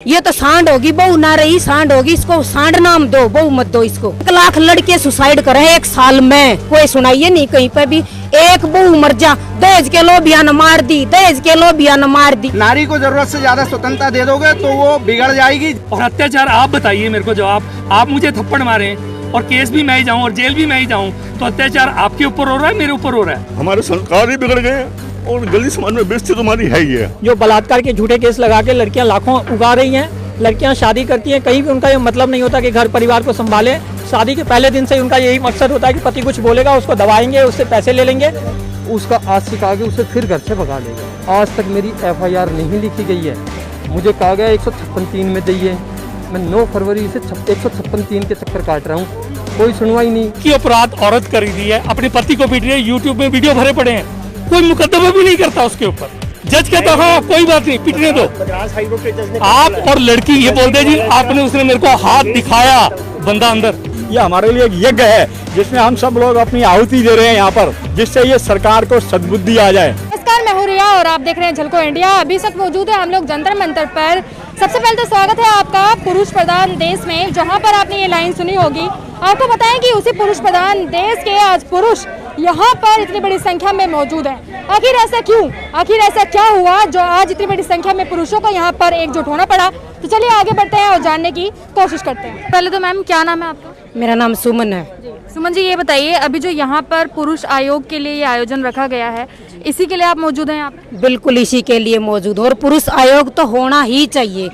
ये तो सांड होगी, बहू ना रही सांड होगी, इसको सांड नाम दो, बहू मत दो इसको। 1 लाख लड़के सुसाइड करे 1 साल में, कोई सुनाइए नहीं कहीं पे भी। एक बहू मर जा, दहेज के लोभिया न मार दी, दहेज के लोभिया न मार दी। नारी को जरूरत से ज्यादा स्वतंत्रता दे दोगे तो वो बिगड़ जाएगी। और अत्याचार आप बताइए मेरे को, जवाब आप मुझे थप्पड़ मारे और केस भी मैं ही जाऊं और जेल भी मैं ही जाऊं, तो अत्याचार आपके ऊपर हो रहा है, मेरे ऊपर हो रहा है। हमारे संस्कार ही बिगड़ गए और गली समाज में बेइज्जती तुम्हारी है ही है। जो बलात्कार के झूठे केस लगा के लड़कियां लाखों उगा रही हैं, लड़कियां शादी करती हैं, कहीं भी उनका ये मतलब नहीं होता कि घर परिवार को संभाले। शादी के पहले दिन से ही उनका यही मकसद होता है कि पति कुछ बोलेगा उसको दबाएंगे, उससे पैसे ले लेंगे। उसका आज सिखा के उसे फिर घर से भगा लेगा। आज तक मेरी FIR नहीं लिखी गई है, मुझे कहा गया 156(3) में दिए। मैं 9 फरवरी से 156(3) के चक्कर काट रहा हूँ, कोई सुनवाई नहीं। कि अपराध औरत कर रही है, अपने पति को पीट रही है, यूट्यूब में वीडियो भरे पड़े हैं, कोई मुकदमा भी नहीं करता उसके ऊपर। जज कहता हाँ कोई बात नहीं, पीटने दो। आप और लड़की ये बोलते जी आपने, उसने मेरे को हाथ दिखाया, बंदा अंदर। ये हमारे लिए एक यज्ञ है जिसमें हम सब लोग अपनी आहुति दे रहे हैं यहाँ पर, जिससे ये सरकार को सद्बुद्धि आ जाए। नमस्कार, मैं हूं रिया और आप देख रहे हैं झलको इंडिया। अभी इस वक्त मौजूद है हम लोग जंतर मंतर पर। सबसे पहले तो स्वागत है आपका पुरुष प्रधान देश में, जहां पर आपने ये लाइन सुनी होगी। आपको बताएं कि उसी पुरुष प्रधान देश के आज पुरुष यहाँ पर इतनी बड़ी संख्या में मौजूद है। आखिर ऐसा क्यों, आखिर ऐसा क्या हुआ जो आज इतनी बड़ी संख्या में पुरुषों को यहाँ पर एकजुट होना पड़ा? तो चलिए आगे बढ़ते हैं और जानने की कोशिश करते हैं। पहले तो मैम, क्या नाम है आपका? मेरा नाम सुमन है। सुमन जी, ये बताइए, अभी जो यहाँ पर पुरुष आयोग के लिए ये आयोजन रखा गया है, इसी के लिए आप मौजूद हैं यहाँ पे? बिल्कुल इसी के लिए मौजूद, और पुरुष आयोग तो होना ही चाहिए।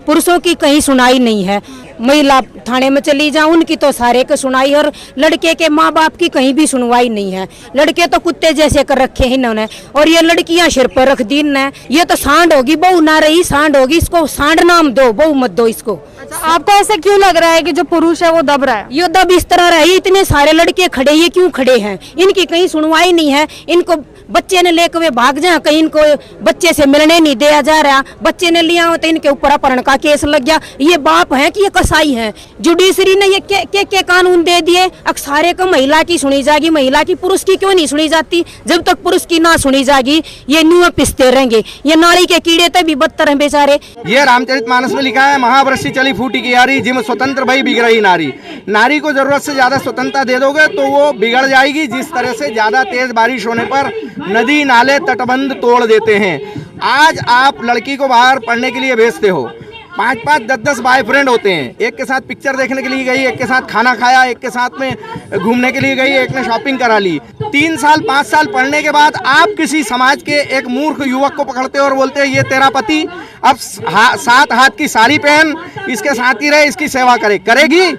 पुरुषों की कहीं सुनाई नहीं है। महिला थाने में चली जाओ, उनकी तो सारे को सुनाई, और लड़के के माँ बाप की कहीं भी सुनवाई नहीं है। लड़के तो कुत्ते जैसे कर रखे हैं इन्होंने, और ये लड़कियां सिर पर रख दी ने। ये तो सांड होगी, बहू ना रही सांड होगी, इसको सांड नाम दो, बहू मत दो इसको। आपको ऐसा क्यों लग रहा है कि जो पुरुष है वो दब रहा है? ये दब इस तरह रही, इतने सारे लड़के खड़े, ये क्यों खड़े हैं? इनकी कहीं सुनवाई नहीं है। इनको बच्चे ने लेकर वे भाग जाए, कहीं इनको बच्चे से मिलने नहीं दिया जा रहा। बच्चे ने लिया तो इनके ऊपर अपहरण का केस लग गया। ये बाप है कि ये कसाई है? जुडिशरी ने ये के कानून दे दिए। सारे को महिला की सुनी जाएगी, महिला की, पुरुष की क्यों नहीं सुनी जाती? जब तक पुरुष की ना सुनी जाएगी ये न्यू पिसते रहेंगे। ये नाली के कीड़े तक भी बदतर हैं बेचारे। ये रामचरितमानस में लिखा है, महावृष्टि चली फूटी की यारी, जिम स्वतंत्र भई बिगड़ रही नारी। नारी को जरूरत से ज्यादा स्वतंत्रता दे दोगे तो वो बिगड़ जाएगी। जिस तरह से ज्यादा तेज बारिश होने पर नदी नाले तटबंध तोड़ देते हैं। आज आप लड़की को बाहर पढ़ने के लिए भेजते हो, 5-5, 10-10 बॉयफ्रेंड होते हैं। एक के साथ पिक्चर देखने के लिए गई, एक के साथ खाना खाया, एक के साथ में घूमने के लिए गई, एक ने शॉपिंग करा ली। 3 साल 5 साल पढ़ने के बाद आप किसी समाज के एक मूर्ख युवक को पकड़ते हो और बोलते हैं ये तेरा पति, अब 7 हाथ की साड़ी पहन, इसके साथ ही रहे, इसकी सेवा करेगी।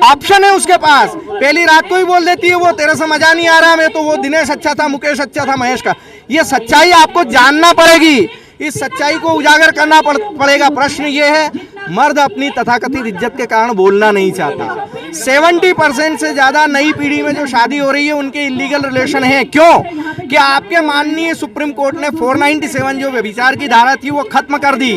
ऑप्शन है उसके पास। पहली रात को ही बोल देती है वो तेरे से मजा नहीं आ रहा, मैं तो वो दिनेश अच्छा था, मुकेश अच्छा था, महेश का। ये सच्चाई आपको जानना पड़ेगी, इस सच्चाई को उजागर करना पड़ेगा। प्रश्न ये है, मर्द अपनी तथाकथित इज्जत के कारण बोलना नहीं चाहता। 70% से ज्यादा नई पीढ़ी में जो शादी हो रही है उनके इलीगल रिलेशन है। क्यों? कि आपके माननीय सुप्रीम कोर्ट ने 497 जो व्यभिचार की धारा थी वो खत्म कर दी।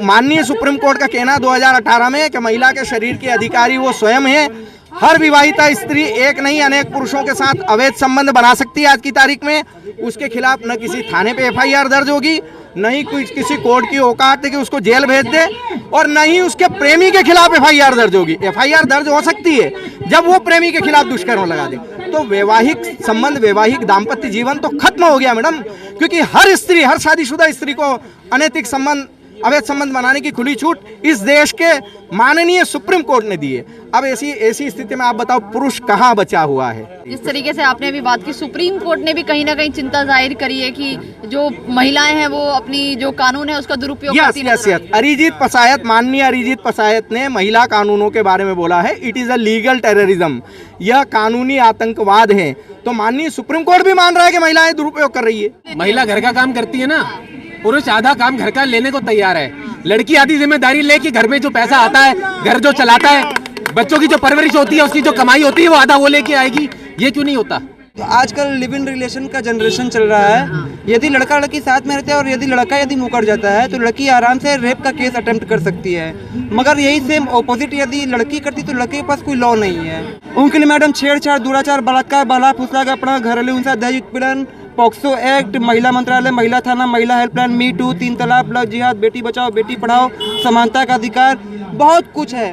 माननीय सुप्रीम कोर्ट का कहना 2018 में कि महिला के शरीर के अधिकारी वो स्वयं है। हर विवाहिता स्त्री एक नहीं अनेक पुरुषों के साथ अवैध संबंध बना सकती है आज की तारीख में। उसके खिलाफ न किसी थाने पे FIR दर्ज होगी, न ही किसी कोर्ट की औकात है कि उसको जेल भेज दे, और न ही उसके प्रेमी के खिलाफ FIR दर्ज होगी। FIR दर्ज हो सकती है जब वो प्रेमी के खिलाफ दुष्कर्म लगा दे। तो वैवाहिक संबंध, वैवाहिक दाम्पत्य जीवन तो खत्म हो गया मैडम, क्योंकि हर स्त्री, हर शादीशुदा स्त्री को अनैतिक संबंध, अवैध संबंध बनाने की खुली छूट इस देश के माननीय सुप्रीम कोर्ट ने दी है। अब ऐसी स्थिति में आप बताओ पुरुष कहाँ बचा हुआ है? जिस तरीके से आपने अभी बात की, सुप्रीम कोर्ट ने भी कहीं ना कहीं चिंता जाहिर करी है कि जो महिलाएं हैं वो अपनी जो कानून है उसका दुरुपयोग करती हैं। अरिजीत पसायत, माननीय अरिजीत पसायत ने महिला कानूनों के बारे में बोला है, it is a legal terrorism, यह कानूनी आतंकवाद है। तो माननीय सुप्रीम कोर्ट भी मान रहा है कि महिलाएं दुरुपयोग कर रही है। महिला घर का काम करती है ना, पुरुष आधा काम घर का लेने को तैयार है। लड़की आधी जिम्मेदारी लेके घर में जो पैसा आता है, घर जो चलाता है, बच्चों की जो परवरिश होती है, उसकी जो कमाई होती है वो आधा वो लेके आएगी। ये क्यों नहीं होता? तो आजकल लिव इन रिलेशन का जनरेशन चल रहा है। यदि लड़का लड़की साथ में रहते हैं और यदि लड़का मुकर जाता है तो लड़की आराम से रेप का केस अटेम्प्ट कर सकती है। मगर यही सेम ऑपोजिट यदि लड़की करती तो लड़के के पास कोई लॉ नहीं है। उनके लिए मैडम छेड़छाड़, दुराचार, बलात्कार, बाला फुसला, अपना घरेलू हिंसा, दहेज उत्पीड़न, पॉक्सो एक्ट, महिला मंत्रालय, महिला थाना, महिला हेल्पलाइन, मी टू, 3 तलाक, लव जिहाद, बेटी बचाओ बेटी पढ़ाओ, समानता का अधिकार, बहुत कुछ है।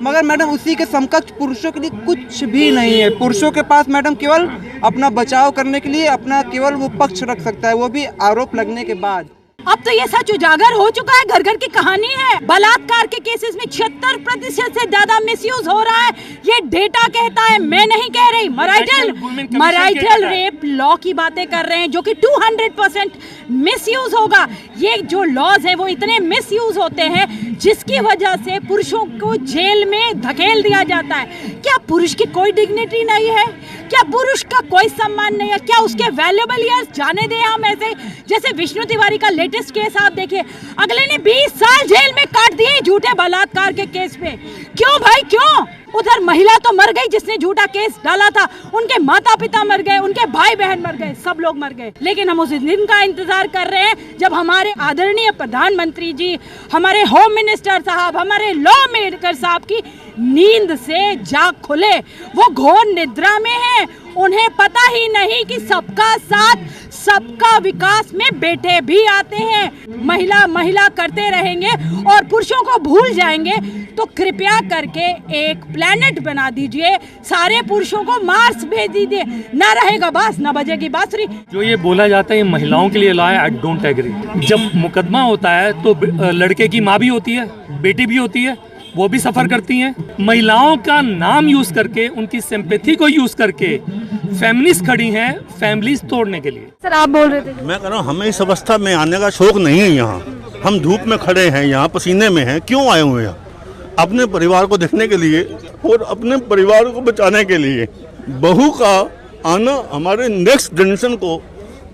मगर मैडम उसी के समकक्ष पुरुषों के लिए कुछ भी नहीं है। पुरुषों के पास मैडम केवल अपना बचाव करने के लिए अपना केवल वो पक्ष रख सकता है, वो भी आरोप लगने के बाद। अब तो ये सच उजागर हो चुका है, घर घर की कहानी है। बलात्कार के केसेस में 76% से ज्यादा मिसयूज हो रहा है, ये डेटा कहता है, मैं नहीं कह रही। मैरिटल रेप लॉ की बातें कर रहे हैं जो कि 200% मिसयूज होगा। ये जो लॉज है वो इतने मिसयूज होते हैं जिसकी वजह से पुरुषों को जेल में धकेल दिया जाता है। क्या पुरुष की कोई डिग्निटी नहीं है? क्या पुरुष का कोई सम्मान नहीं है? क्या उसके वैल्यूएबल ईयर्स जाने दें हम ऐसे? जैसे विष्णु तिवारी का लेटेस्ट केस आप देखिए, अगले ने 20 साल जेल में काट दिए झूठे बलात्कार के केस में। क्यों भाई क्यों? उधर महिला तो मर गई जिसने झूठा केस डाला था, उनके माता पिता मर गए, उनके भाई बहन मर गए, सब लोग मर गए। लेकिन हम उस दिन का इंतजार कर रहे हैं जब हमारे आदरणीय प्रधानमंत्री जी, हमारे होम मिनिस्टर साहब, हमारे लॉ मेकर साहब की नींद से जाग खुले। वो घोर निद्रा में है, उन्हें पता ही नहीं कि सबका साथ सबका विकास में बेटे भी आते हैं। महिला महिला करते रहेंगे और पुरुषों को भूल जाएंगे तो कृपया करके एक प्लेनेट बना दीजिए, सारे पुरुषों को मार्स भेज दीजिए, ना रहेगा बांस ना बजेगी बांसुरी। जो ये बोला जाता है ये महिलाओं के लिए लॉ है, आई डोंट एग्री। जब मुकदमा होता है तो लड़के की माँ भी होती है, बेटी भी होती है, वो भी सफर करती हैं। महिलाओं का नाम यूज करके, उनकी सिंपैथी को यूज करके फेमिनिस्ट खड़ी हैं फैमिलीज तोड़ने के लिए। सर आप बोल रहे थे। मैं कह रहा हूँ हमें इस अवस्था में आने का शौक नहीं है। यहाँ हम धूप में खड़े हैं, यहाँ पसीने में हैं, क्यों आए हुए हैं? अपने परिवार को देखने के लिए और अपने परिवार को बचाने के लिए। बहू का आना हमारे नेक्स्ट जनरेशन को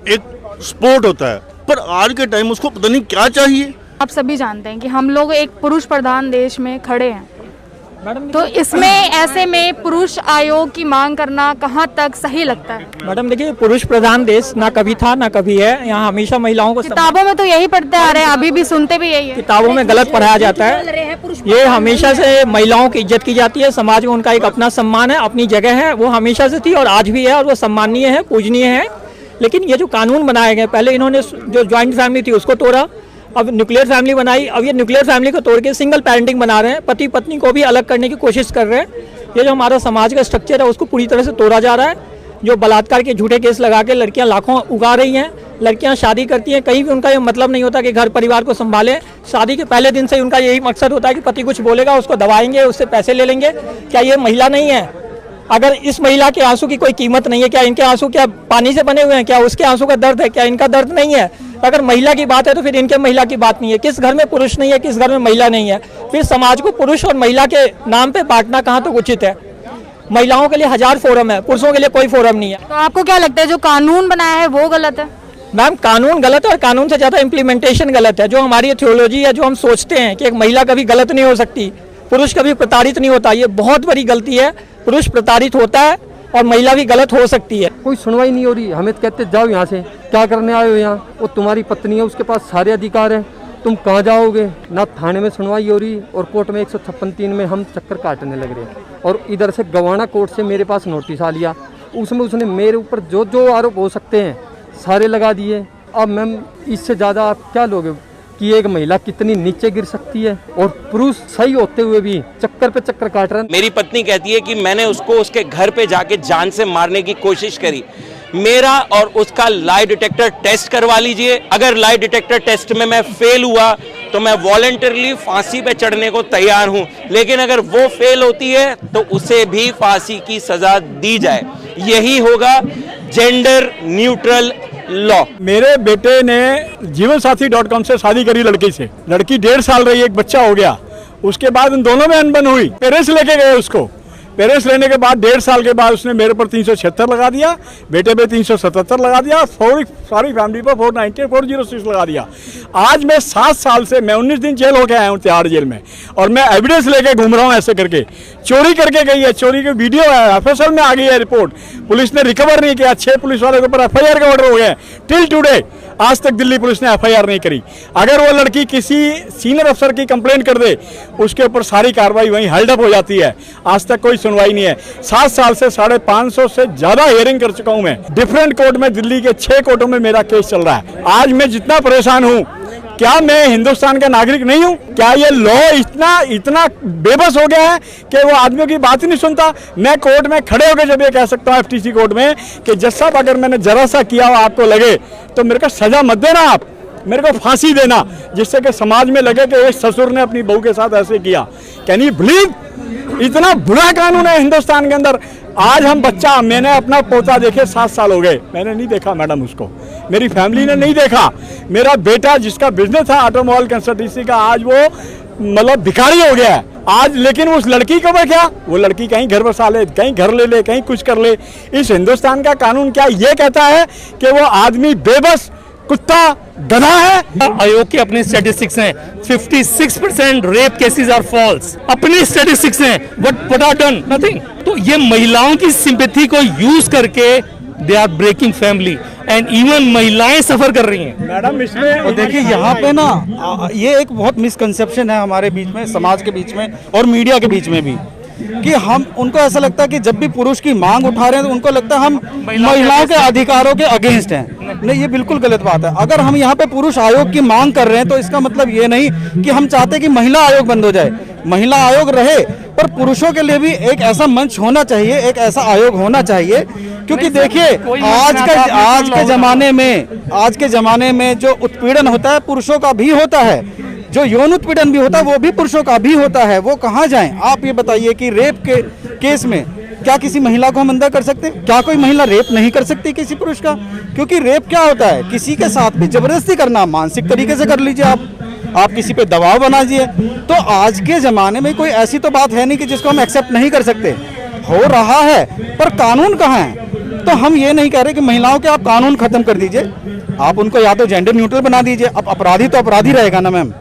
एक सपोर्ट होता है, पर आज के टाइम उसको पता नहीं क्या चाहिए। आप सभी जानते हैं कि हम लोग एक पुरुष प्रधान देश में खड़े हैं, तो इसमें ऐसे में पुरुष आयोग की मांग करना कहां तक सही लगता है? मैडम देखिए, पुरुष प्रधान देश ना कभी था ना कभी है। यहाँ हमेशा महिलाओं को किताबों में तो यही पढ़ते आ रहे हैं, अभी भी सुनते भी यही है। किताबों में गलत पढ़ाया जाता है। ये हमेशा से महिलाओं की इज्जत की जाती है, समाज में उनका एक अपना सम्मान है, अपनी जगह है, वो हमेशा से थी और आज भी है और वो सम्मानीय है, पूजनीय है। लेकिन ये जो कानून बनाए गए, पहले इन्होंने जो ज्वाइंट फैमिली थी उसको तोड़ा, अब न्यूक्लियर फैमिली बनाई, अब ये न्यूक्लियर फैमिली को तोड़ के सिंगल पेरेंटिंग बना रहे हैं, पति पत्नी को भी अलग करने की कोशिश कर रहे हैं। ये जो हमारा समाज का स्ट्रक्चर है उसको पूरी तरह से तोड़ा जा रहा है। जो बलात्कार के झूठे केस लगा के लड़कियां लाखों उगा रही हैं, लड़कियां शादी करती हैं, कहीं भी उनका ये मतलब नहीं होता कि घर परिवार को संभालें। शादी के पहले दिन से ही उनका यही मकसद होता है कि पति कुछ बोलेगा उसको दबाएंगे, उससे पैसे ले लेंगे। क्या ये महिला नहीं है? अगर इस महिला के आंसू की कोई कीमत नहीं है, क्या इनके आंसू क्या पानी से बने हुए हैं? क्या उसके आंसू का दर्द है? क्या इनका दर्द नहीं है? अगर महिला की बात है तो फिर इनके महिला की बात नहीं है। किस घर में पुरुष नहीं है, किस घर में महिला नहीं है? फिर समाज को पुरुष और महिला के नाम पे बांटना कहाँ तो उचित है? महिलाओं के लिए 1000 फोरम है, पुरुषों के लिए कोई फोरम नहीं है। तो आपको क्या लगता है जो कानून बनाया है वो गलत है? मैम, कानून गलत है और कानून से ज्यादा इम्प्लीमेंटेशन गलत है। जो हमारी थियोलॉजी है, जो हम सोचते हैं कि एक महिला कभी गलत नहीं हो सकती, पुरुष कभी प्रताड़ित नहीं होता, ये बहुत बड़ी गलती है। पुरुष प्रताड़ित होता है और महिला भी गलत हो सकती है। कोई सुनवाई नहीं हो रही, हमें तो कहते जाओ यहाँ से, क्या करने आए हो यहाँ? वो तुम्हारी पत्नी है, उसके पास सारे अधिकार हैं, तुम कहाँ जाओगे? ना थाने में सुनवाई हो रही और कोर्ट में 156(3) में हम चक्कर काटने लग रहे हैं। और इधर से गवाना कोर्ट से मेरे पास नोटिस आ लिया, उसमें उसने मेरे ऊपर जो जो आरोप हो सकते हैं सारे लगा दिए। अब मैम इससे ज़्यादा आप क्या लोगे कि एक महिला कितनी नीचे गिर सकती है और पुरुष सही होते हुए भी चक्कर पे चक्कर काट रहे हैं। मेरी पत्नी कहती है कि मैंने उसको उसके घर पे जाके जान से मारने की कोशिश करी। मेरा और उसका लाई डिटेक्टर टेस्ट करवा लीजिए। अगर लाई डिटेक्टर टेस्ट में मैं फेल हुआ तो मैं वॉलंटरली फांसी पे चढ़ने को तैयार हूं, लेकिन अगर वो फेल होती है तो उसे भी फांसी की सजा दी जाए। यही होगा जेंडर न्यूट्रल लॉ। मेरे बेटे ने जीवनसाथी.com से शादी करी लड़की से। लड़की 1.5 साल रही, एक बच्चा हो गया। उसके बाद उन दोनों में अनबन हुई, पेरेंट्स लेके गए उसको। पेरेंट्स लेने के बाद 1.5 साल के बाद उसने मेरे पर 376 लगा दिया, बेटे पे 377 लगा दिया, सारी फैमिली पर 406 लगा दिया। आज मैं 7 साल से, मैं 19 दिन जेल होके आया हूँ तिहाड़ जेल में, और मैं एविडेंस लेके घूम रहा हूँ ऐसे करके। चोरी करके गई है, चोरी की वीडियो है, FSL में आ गई है रिपोर्ट, पुलिस ने रिकवर नहीं किया। 6 पुलिस वाले के ऊपर FIR के ऑर्डर हो गए टिल टुडे। आज तक दिल्ली पुलिस ने FIR नहीं करी। अगर वो लड़की किसी सीनियर अफसर की कंप्लेंट कर दे, उसके ऊपर सारी कार्रवाई वहीं हेल्ड अप हो जाती है। आज तक कोई सुनवाई नहीं है। 7 साल से 550 से ज्यादा हियरिंग कर चुका हूं मैं। डिफरेंट कोर्ट में, दिल्ली के 6 कोर्टों में मेरा केस चल रहा है। आज मैं जितना परेशान हूं, क्या मैं हिंदुस्तान का नागरिक नहीं हूं? क्या ये लॉ इतना बेबस हो गया है कि वो आदमियों की बात ही नहीं सुनता? मैं कोर्ट में खड़े होकर जब ये कह सकता हूं FTC कोर्ट में कि जज साहब, अगर मैंने जरा सा किया हो आपको लगे तो मेरे को सजा मत देना, आप मेरे को फांसी देना, जिससे कि समाज में लगे कि एक ससुर ने अपनी बहू के साथ ऐसे किया। Can you believe? इतना बुरा कानून है हिंदुस्तान के अंदर। आज हम बच्चा, मैंने अपना पोता देखे 7 साल हो गए, मैंने नहीं देखा मैडम उसको, मेरी फैमिली ने नहीं देखा। मेरा बेटा जिसका बिजनेस था ऑटोमोबाइल कंसल्टेंसी का, आज वो मतलब भिखारी हो गया है आज। लेकिन उस लड़की को मैं क्या, वो लड़की कहीं घर बसा ले, कहीं घर ले ले, कहीं कुछ कर ले। इस हिंदुस्तान का कानून क्या ये कहता है कि वो आदमी बेबस कुत्ता गधा है? आयोग के अपने स्टैटिस्टिक्स हैं, 56% रेप केसेस आर फॉल्स। अपने स्टैटिस्टिक्स हैं, व्हाट आर डन? नथिंग। तो ये महिलाओं की सिंपैथी को यूज करके they are breaking family and even महिलाएं सफर कर रही हैं। मैडम इसमें और देखिए यहाँ पे ना ये एक बहुत मिसकंसेप्शन है हमारे बीच में, समाज के बीच में और मीडिया के बीच में भी, कि हम उनको ऐसा लगता है कि जब भी पुरुष की मांग उठा रहे हैं तो उनको लगता है हम महिलाओं के अधिकारों के अगेंस्ट हैं। नहीं, ये बिल्कुल गलत बात है। अगर हम यहाँ पे पुरुष आयोग की मांग कर रहे हैं तो इसका मतलब ये नहीं कि हम चाहते हैं कि महिला आयोग बंद हो जाए। महिला आयोग रहे, पर पुरुषों के लिए भी एक ऐसा मंच होना चाहिए, एक ऐसा आयोग होना चाहिए। क्योंकि देखिए आज के जमाने में जो उत्पीड़न होता है पुरुषों का भी होता है, जो यौन उत्पीड़न भी होता है वो भी पुरुषों का भी होता है। वो कहाँ जाएं? आप ये बताइए कि रेप के केस में क्या किसी महिला को हम अंदर कर सकते हैं? क्या कोई महिला रेप नहीं कर सकती किसी पुरुष का? क्योंकि रेप क्या होता है? किसी के साथ भी जबरदस्ती करना, मानसिक तरीके से कर लीजिए, आप किसी पे दबाव बना दीजिए। तो आज के जमाने में कोई ऐसी तो बात है नहीं कि जिसको हम एक्सेप्ट नहीं कर सकते। हो रहा है, पर कानून कहाँ है? तो हम ये नहीं कह रहे कि महिलाओं के आप कानून खत्म कर दीजिए, आप उनको या तो जेंडर न्यूट्रल बना दीजिए। अब अपराधी तो अपराधी रहेगा ना मैम।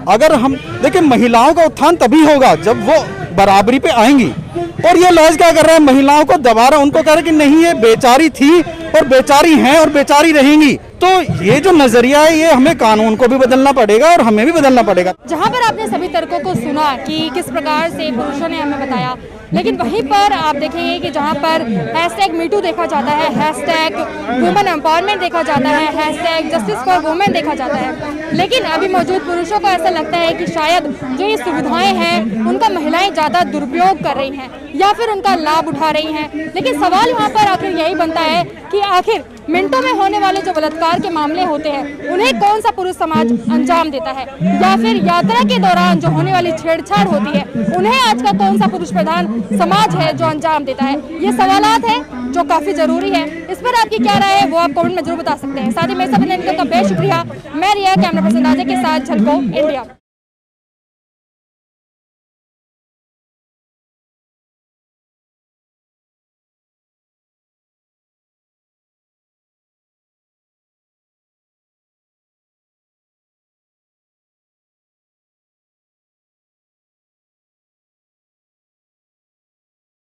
अगर हम देखिए, महिलाओं का उत्थान तभी होगा जब वो बराबरी पे आएंगी। और ये लॉज क्या कर रहा है? महिलाओं को दबा रहा है, उनको कह रहा है कि नहीं ये बेचारी थी और बेचारी हैं और बेचारी रहेंगी। तो ये जो नजरिया है, ये हमें कानून को भी बदलना पड़ेगा और हमें भी बदलना पड़ेगा। जहाँ पर आपने सभी तर्कों को सुना कि किस प्रकार से पुरुषों ने हमें बताया, लेकिन वहीं पर आप देखेंगे कि जहाँ पर #MeToo देखा जाता है, #Women Empowerment देखा जाता है, #Justice for Women देखा जाता है, लेकिन अभी मौजूद पुरुषों को ऐसा लगता है कि शायद जो ये सुविधाएं हैं उनका महिलाएं ज़्यादा दुरुपयोग कर रही हैं या फिर उनका लाभ उठा रही हैं। लेकिन सवाल यहाँ पर आखिर यही बनता है कि आखिर मिनटों में होने वाले जो बलात्कार के मामले होते हैं उन्हें कौन सा पुरुष समाज अंजाम देता है, या फिर यात्रा के दौरान जो होने वाली छेड़छाड़ होती है उन्हें आज का कौन सा पुरुष प्रधान समाज है जो अंजाम देता है? ये सवालात हैं जो काफी जरूरी है। इस पर आपकी क्या राय है वो आप कमेंट में जरूर बता सकते हैं। साथ ही मेरे साथ का बेहद शुक्रिया। मैं रिया, कैमरा पर्सन राजा के साथ झलको इंडिया।